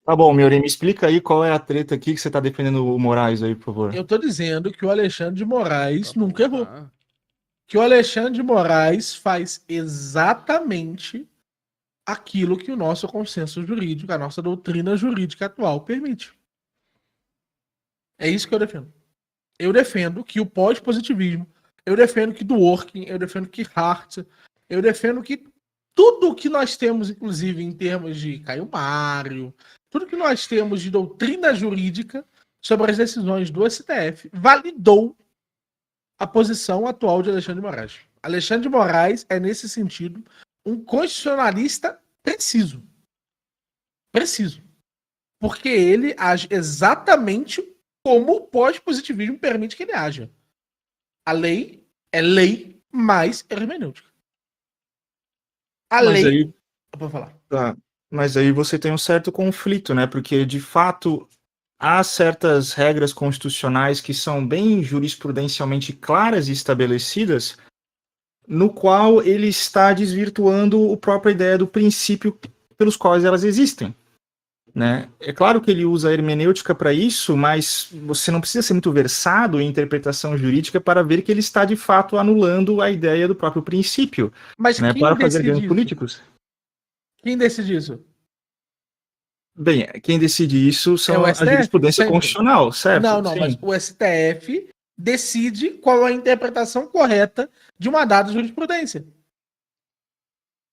Tá bom, Miori, me explica aí qual é a treta aqui que você tá defendendo o Moraes aí, por favor. Eu tô dizendo que o Alexandre de Moraes Tá bom, nunca errou. tá. Que o Alexandre de Moraes faz exatamente aquilo que o nosso consenso jurídico, a nossa doutrina jurídica atual permite. É isso que eu defendo. Eu defendo que o pós-positivismo, eu defendo que Dworkin, eu defendo que Hart, eu defendo que tudo que nós temos, inclusive em termos de Caio Mário, tudo que nós temos de doutrina jurídica sobre as decisões do STF, validou a posição atual de Alexandre de Moraes. Alexandre de Moraes é, nesse sentido, um constitucionalista preciso. Preciso. Porque ele age exatamente como o pós-positivismo permite que ele haja. A lei é lei mais hermenêutica. A Mas lei. aí, Vou falar. tá, mas aí você tem um certo conflito, né? Porque, de fato, há certas regras constitucionais que são bem jurisprudencialmente claras e estabelecidas, no qual ele está desvirtuando a própria ideia do princípio pelos quais elas existem. Né? É claro que ele usa a hermenêutica para isso, mas você não precisa ser muito versado em interpretação jurídica para ver que ele está de fato anulando a ideia do próprio princípio, Mas né? quem Para fazer decide ganhos isso? políticos. Quem decide isso? Bem, quem decide isso É são o a STF? jurisprudência Sempre. constitucional, certo? Não, mas Sim. o STF decide qual é a interpretação correta de uma dada jurisprudência.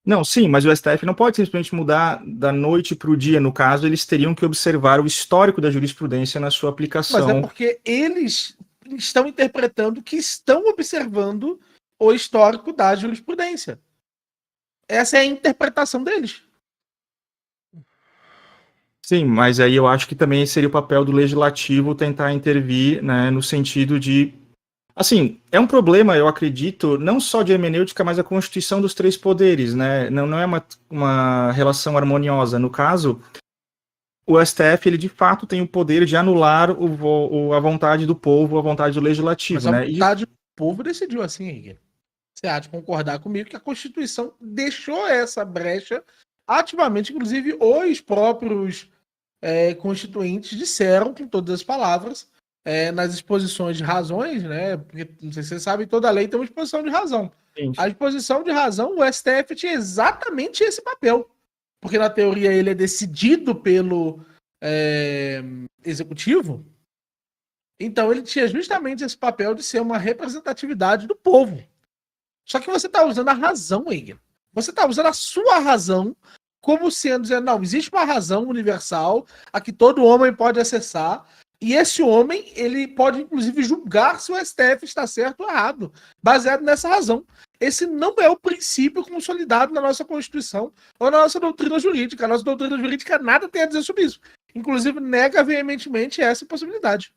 Não, sim, mas o STF não pode simplesmente mudar da noite para o dia. No caso, eles teriam que observar o histórico da jurisprudência na sua Mas é aplicação. porque eles estão interpretando que estão observando o histórico da jurisprudência. Essa é a interpretação deles. Sim, mas aí eu acho que também seria o papel do legislativo tentar intervir, né, no sentido de. Assim, é um problema, eu acredito, não só de hermenêutica, mas a constituição dos três poderes, né? Não é uma relação harmoniosa. No caso, o STF, ele de fato tem o poder de anular a vontade do povo, a vontade do Mas legislativo, a né? vontade do povo decidiu assim, Henrique. Você há de concordar comigo que a Constituição deixou essa brecha ativamente, inclusive os próprios constituintes disseram com todas as palavras nas exposições de razões, né? Porque não sei se você sabe, toda lei tem uma exposição de razão. A exposição de razão, o STF tinha exatamente esse papel, porque na teoria ele é decidido pelo executivo. Então ele tinha justamente esse papel de ser uma representatividade do povo. Só que você está usando a razão, Engel. Você está usando a sua razão como sendo, dizendo, não, existe uma razão universal a que todo homem pode acessar, e esse homem, ele pode, inclusive, julgar se o STF está certo ou errado, baseado nessa razão. Esse não é o princípio consolidado na nossa Constituição ou na nossa doutrina jurídica. A nossa doutrina jurídica nada tem a dizer sobre isso. Inclusive, nega veementemente essa possibilidade.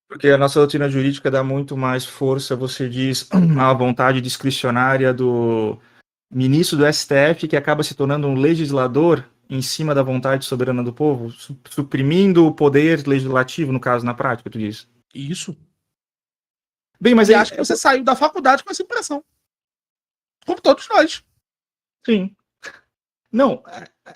Porque a nossa doutrina jurídica dá muito mais força, você diz, à vontade discricionária do ministro do STF, que acaba se tornando um legislador em cima da vontade soberana do povo, suprimindo o poder legislativo, no caso, na prática, tu diz. Isso. Bem, mas E aí, acho que você saiu da faculdade com essa impressão. Como todos nós. sim. Não,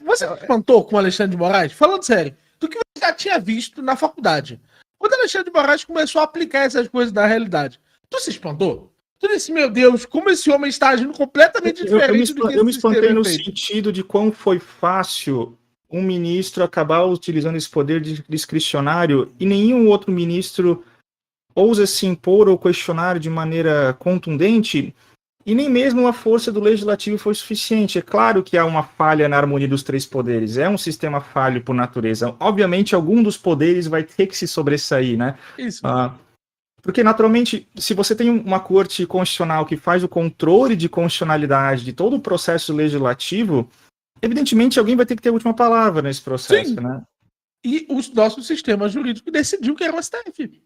Você se espantou com o Alexandre de Moraes? Falando sério, do que você já tinha visto na faculdade. Quando o Alexandre de Moraes começou a aplicar essas coisas na realidade, tu se espantou? Tu disse, meu Deus, como esse homem está agindo completamente diferente do que eu me esse sistema espantei é no feito. sentido de quão foi fácil um ministro acabar utilizando esse poder discricionário e nenhum outro ministro ousa se impor ou questionar de maneira contundente, e nem mesmo a força do legislativo foi suficiente. É claro que há uma falha na harmonia dos três poderes, é um sistema falho por natureza. Obviamente, algum dos poderes vai ter que se sobressair, né? Isso. Porque, naturalmente, se você tem uma corte constitucional que faz o controle de constitucionalidade de todo o processo legislativo, evidentemente alguém vai ter que ter a última palavra nesse processo, Sim. né? E o nosso sistema jurídico decidiu que era o STF.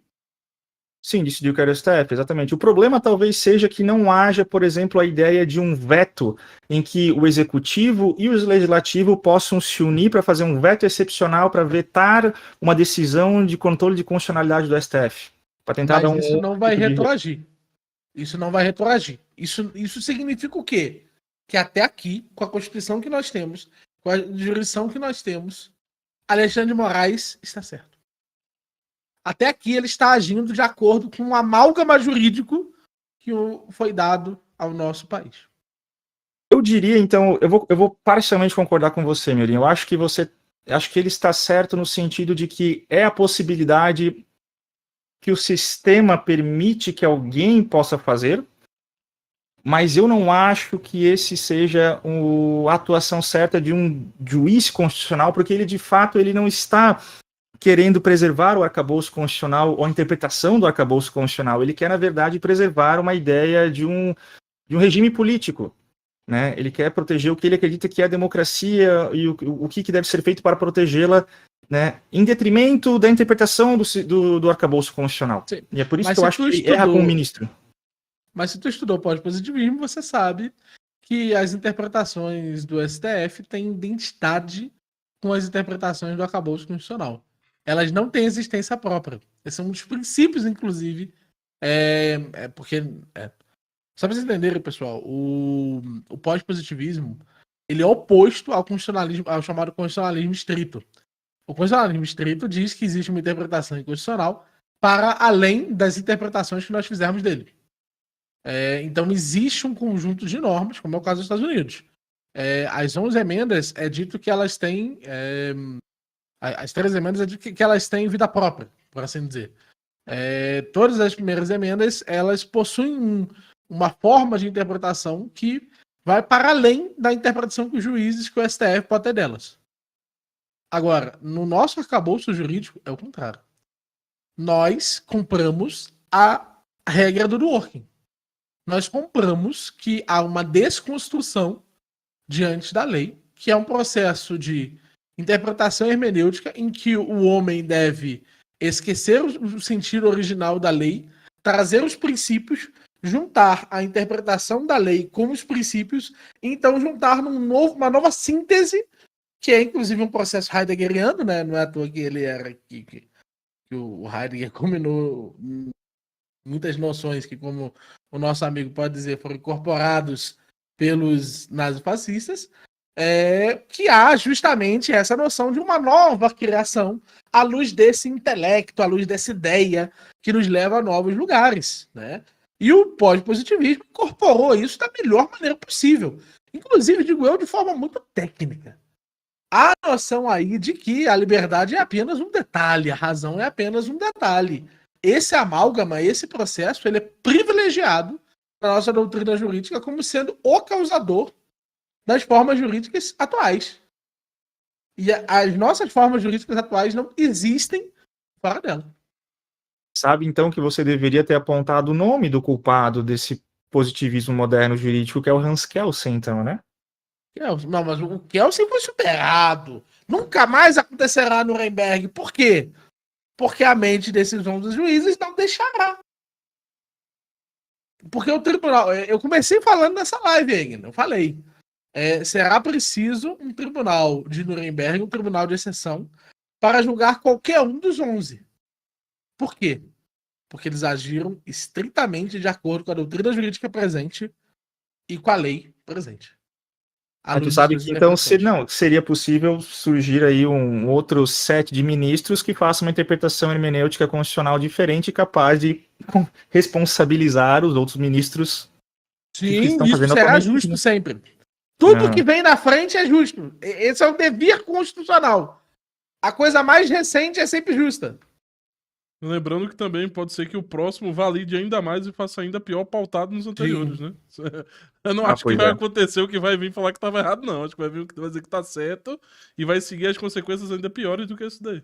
Sim, decidiu que era o STF, exatamente. O problema talvez seja que não haja, por exemplo, a ideia de um veto em que o executivo e o legislativo possam se unir para fazer um veto excepcional para vetar uma decisão de controle de constitucionalidade do STF. Para tentar dar Mas isso não vai tipo de... retroagir. Isso não vai retroagir. Isso significa o quê? Que até aqui, com a Constituição que nós temos, com a jurisdição que nós temos, Alexandre de Moraes está certo. Até aqui ele está agindo de acordo com o amálgama jurídico que foi dado ao nosso país. Eu diria, então, eu vou parcialmente concordar com você, Mirinho. Eu acho que ele está certo no sentido de que é a possibilidade que o sistema permite que alguém possa fazer, mas eu não acho que esse seja a atuação certa de um juiz constitucional, porque ele, de fato, ele não está querendo preservar o arcabouço constitucional ou a interpretação do arcabouço constitucional. Ele quer, na verdade, preservar uma ideia de um regime político. Né? Ele quer proteger o que ele acredita que é a democracia e o que deve ser feito para protegê-la, né? Em detrimento da interpretação do arcabouço constitucional. Sim. E é por isso que eu acho que ele erra com o ministro. Mas se tu estudou pós-positivismo, você sabe que as interpretações do STF têm identidade com as interpretações do arcabouço constitucional. Elas não têm existência própria. Esse é um dos princípios, inclusive, porque... Só para vocês entenderem, pessoal, o pós-positivismo ele é oposto ao constitucionalismo, ao chamado constitucionalismo estrito. O constitucionalismo estrito diz que existe uma interpretação inconstitucional para além das interpretações que nós fizermos dele. Então existe um conjunto de normas, como é o caso dos Estados Unidos. As 11 emendas é dito que elas têm... as 3 emendas é dito que elas têm vida própria, por assim dizer. Todas as primeiras emendas, elas possuem uma forma de interpretação que vai para além da interpretação que os juízes, que o STF pode ter delas. Agora, no nosso arcabouço jurídico, é o contrário. Nós compramos a regra do working. Nós compramos que há uma desconstrução diante da lei, que é um processo de interpretação hermenêutica em que o homem deve esquecer o sentido original da lei, trazer os princípios, juntar a interpretação da lei com os princípios, e então juntar uma nova síntese, que é inclusive um processo heideggeriano, né? Não é à toa que ele era que o Heidegger combinou muitas noções que, como o nosso amigo pode dizer, foram incorporados pelos nazifascistas, que há justamente essa noção de uma nova criação à luz desse intelecto, à luz dessa ideia que nos leva a novos lugares, né? E o pós-positivismo incorporou isso da melhor maneira possível. Inclusive, digo eu, de forma muito técnica. Há a noção aí de que a liberdade é apenas um detalhe, a razão é apenas um detalhe. Esse amálgama, esse processo, ele é privilegiado na nossa doutrina jurídica como sendo o causador das formas jurídicas atuais. E as nossas formas jurídicas atuais não existem fora dela. Sabe, então, que você deveria ter apontado o nome do culpado desse positivismo moderno jurídico, que é o Hans Kelsen, então, né? Não, mas o Kelsen foi superado. Nunca mais acontecerá no Nuremberg. Por quê? Porque a mente desses 11 juízes não deixará. Porque o tribunal... Eu comecei falando nessa live ainda, eu falei. Será preciso um tribunal de Nuremberg, um tribunal de exceção, para julgar qualquer um dos 11. Por quê? Porque eles agiram estritamente de acordo com a doutrina jurídica presente e com a lei presente. Tu sabe que, então, seria possível surgir aí um outro set de ministros que façam uma interpretação hermenêutica constitucional diferente e capaz de responsabilizar os outros ministros. Sim, que estão fazendo será justo sempre. Tudo que vem na frente é justo. Esse é o dever constitucional. A coisa mais recente é sempre justa. Lembrando que também pode ser que o próximo valide ainda mais e faça ainda pior pautado nos anteriores, né? Eu não acho que vai acontecer o que vai vir falar que estava errado, não. Acho que vai vir o que vai dizer que tá certo e vai seguir as consequências ainda piores do que esse daí.